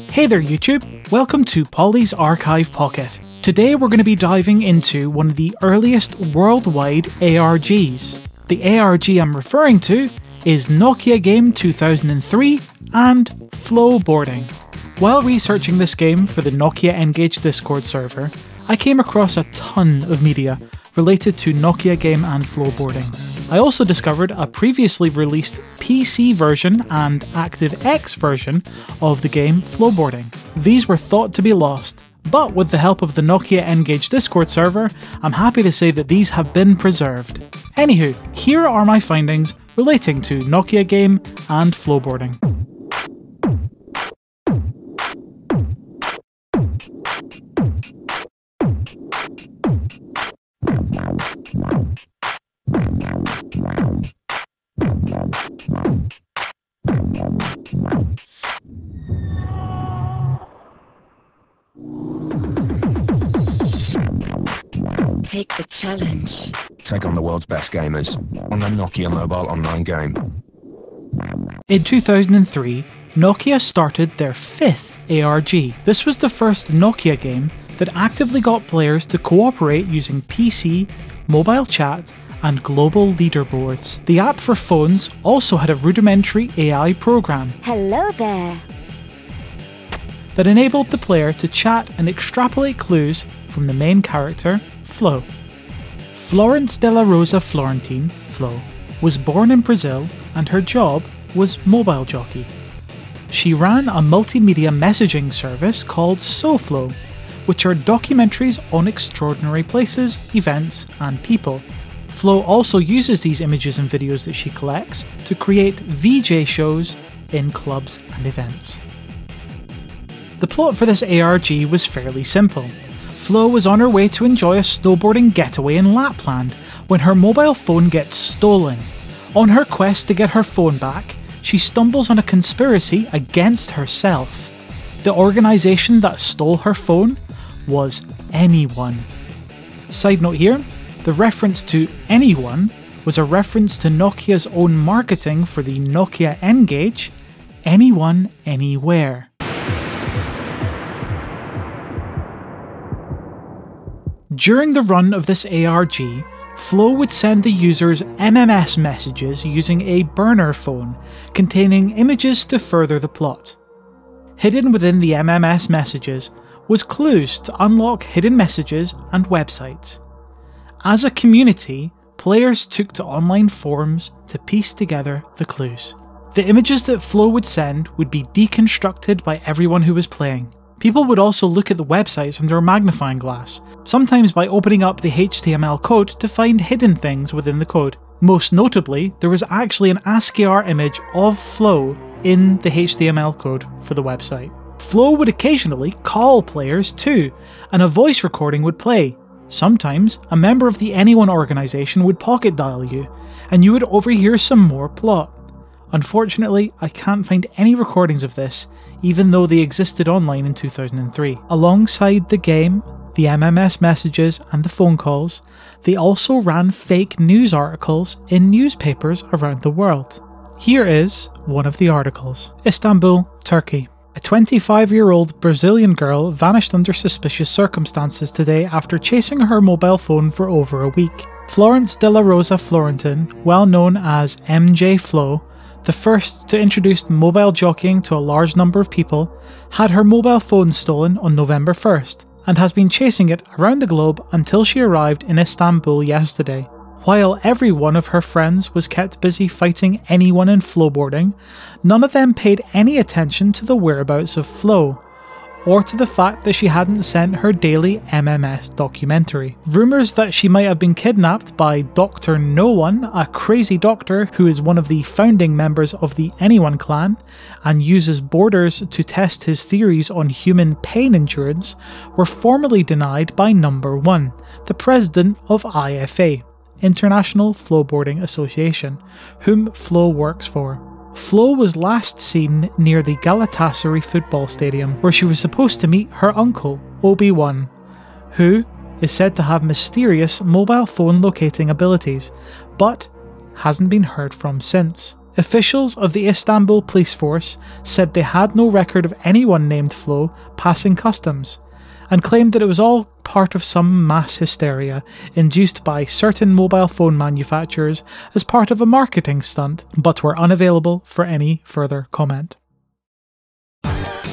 Hey there YouTube, welcome to Polly's Archive Pocket. Today we're going to be diving into one of the earliest worldwide ARGs. The ARG I'm referring to is Nokia Game 2003 and Flo Boarding. While researching this game for the Nokia N-Gage Discord server, I came across a ton of media related to Nokia Game and Flo Boarding. I also discovered a previously released PC version and ActiveX version of the game Flo Boarding. These were thought to be lost, but with the help of the Nokia N-Gage Discord server, I'm happy to say that these have been preserved. Anywho, here are my findings relating to Nokia Game and Flo Boarding. Take the challenge. Take on the world's best gamers on the Nokia mobile online game. In 2003, Nokia started their fifth ARG. This was the first Nokia game that actively got players to cooperate using PC, mobile chat, and global leaderboards. The app for phones also had a rudimentary AI program. Hello there. That enabled the player to chat and extrapolate clues from the main character, Flo. Florence Della Rosa Florentine, Flo, was born in Brazil and her job was mobile jockey. She ran a multimedia messaging service called SoFlo, which are documentaries on extraordinary places, events, and people. Flo also uses these images and videos that she collects to create VJ shows in clubs and events. The plot for this ARG was fairly simple. Flo was on her way to enjoy a snowboarding getaway in Lapland when her mobile phone gets stolen. On her quest to get her phone back, she stumbles on a conspiracy against herself. The organisation that stole her phone was Anyone. Side note here, the reference to Anyone was a reference to Nokia's own marketing for the Nokia N-Gage, Anyone, Anywhere. During the run of this ARG, Flo would send the users MMS messages using a burner phone containing images to further the plot. Hidden within the MMS messages was clues to unlock hidden messages and websites. As a community, players took to online forums to piece together the clues. The images that Flo would send would be deconstructed by everyone who was playing. People would also look at the websites under a magnifying glass, sometimes by opening up the HTML code to find hidden things within the code. Most notably, there was actually an ASCII art image of Flo in the HTML code for the website. Flo would occasionally call players too, and a voice recording would play. Sometimes, a member of the Anyone organisation would pocket dial you, and you would overhear some more plot. Unfortunately, I can't find any recordings of this, even though they existed online in 2003. Alongside the game, the MMS messages and the phone calls, they also ran fake news articles in newspapers around the world. Here is one of the articles. Istanbul, Turkey. A 25-year-old Brazilian girl vanished under suspicious circumstances today after chasing her mobile phone for over a week. Florence Della Rosa Florentine, well known as MJ Flo, the first to introduce mobile jockeying to a large number of people, had her mobile phone stolen on November 1st and has been chasing it around the globe until she arrived in Istanbul yesterday. While every one of her friends was kept busy fighting Anyone in Flo Boarding, none of them paid any attention to the whereabouts of Flo, or to the fact that she hadn't sent her daily MMS documentary. Rumours that she might have been kidnapped by Dr. No One, a crazy doctor who is one of the founding members of the Anyone clan and uses boarders to test his theories on human pain endurance, were formally denied by Number One, the president of IFA, International Flo Boarding Association, whom Flo works for. Flo was last seen near the Galatasaray football stadium, where she was supposed to meet her uncle, Obi-Wan, who is said to have mysterious mobile phone locating abilities, but hasn't been heard from since. Officials of the Istanbul police force said they had no record of anyone named Flo passing customs, and claimed that it was all part of some mass hysteria induced by certain mobile phone manufacturers as part of a marketing stunt, but were unavailable for any further comment.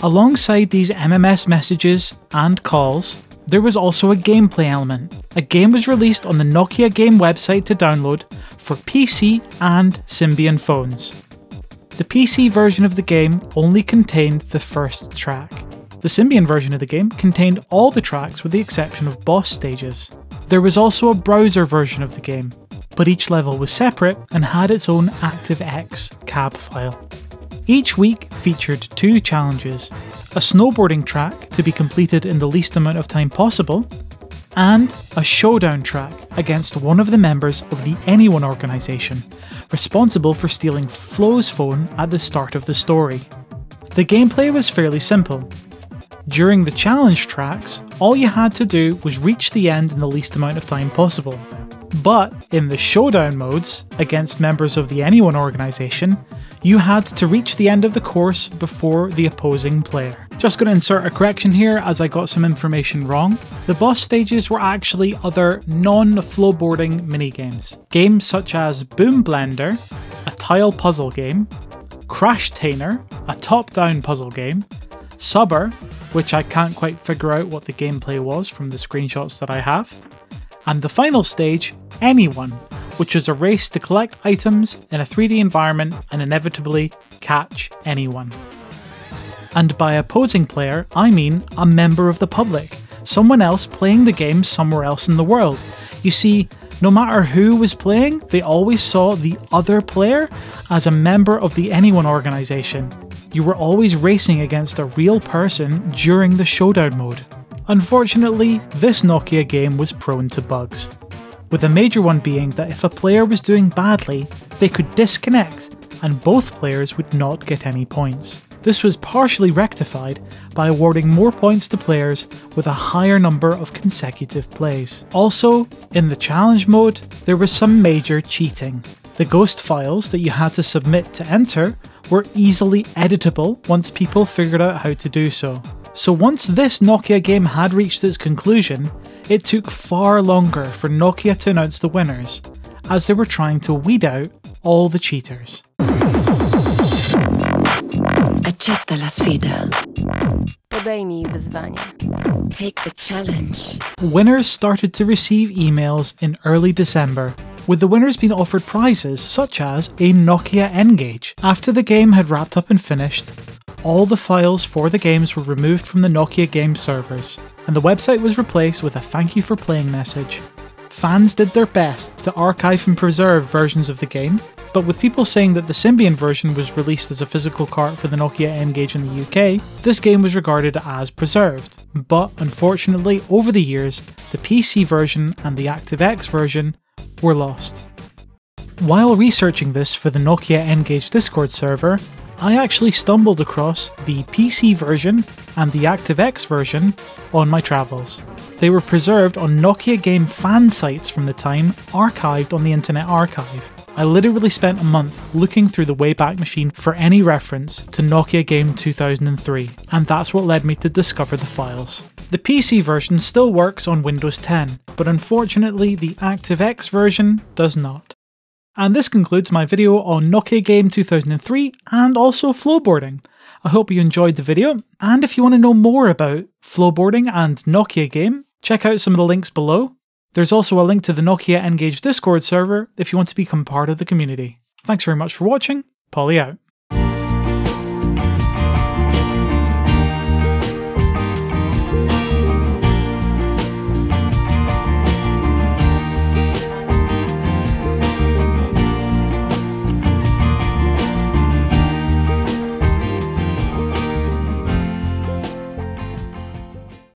Alongside these MMS messages and calls, there was also a gameplay element. A game was released on the Nokia game website to download for PC and Symbian phones. The PC version of the game only contained the first track. The Symbian version of the game contained all the tracks with the exception of boss stages. There was also a browser version of the game, but each level was separate and had its own ActiveX cab file. Each week featured 2 challenges, a snowboarding track to be completed in the least amount of time possible, and a showdown track against one of the members of the Anyone organisation, responsible for stealing Flo's phone at the start of the story. The gameplay was fairly simple. During the challenge tracks, all you had to do was reach the end in the least amount of time possible. But in the showdown modes, against members of the Anyone organisation, you had to reach the end of the course before the opposing player. Just going to insert a correction here as I got some information wrong. The boss stages were actually other non-Flo Boarding minigames. Games such as Boom Blender, a tile puzzle game, Crash Tainer, a top-down puzzle game, Subber, which I can't quite figure out what the gameplay was from the screenshots that I have, and the final stage, Anyone, which was a race to collect items in a 3D environment and inevitably catch anyone. And by opposing player, I mean a member of the public, someone else playing the game somewhere else in the world. You see, no matter who was playing, they always saw the other player as a member of the Anyone organisation. You were always racing against a real person during the showdown mode. Unfortunately, this Nokia game was prone to bugs, with a major one being that if a player was doing badly, they could disconnect and both players would not get any points. This was partially rectified by awarding more points to players with a higher number of consecutive plays. Also, in the challenge mode, there was some major cheating. The ghost files that you had to submit to enter were easily editable once people figured out how to do so. So once this Nokia game had reached its conclusion, it took far longer for Nokia to announce the winners, as they were trying to weed out all the cheaters. Accetta la sfida. Podejmij wyzwanie. Take the challenge. Winners started to receive emails in early December, with the winners being offered prizes such as a Nokia N-Gage. After the game had wrapped up and finished, all the files for the games were removed from the Nokia game servers, and the website was replaced with a thank you for playing message. Fans did their best to archive and preserve versions of the game, but with people saying that the Symbian version was released as a physical cart for the Nokia N-Gage in the UK, this game was regarded as preserved. But unfortunately, over the years, the PC version and the ActiveX version were lost. While researching this for the Nokia N-Gage Discord server, I actually stumbled across the PC version and the ActiveX version on my travels. They were preserved on Nokia game fan sites from the time, archived on the Internet Archive. I literally spent a month looking through the Wayback Machine for any reference to Nokia Game 2003, and that's what led me to discover the files. The PC version still works on Windows 10, but unfortunately the ActiveX version does not. And this concludes my video on Nokia Game 2003 and also Flo Boarding. I hope you enjoyed the video, and if you want to know more about Flo Boarding and Nokia Game, check out some of the links below. There's also a link to the Nokia N-Gage Discord server if you want to become part of the community. Thanks very much for watching, Polly out.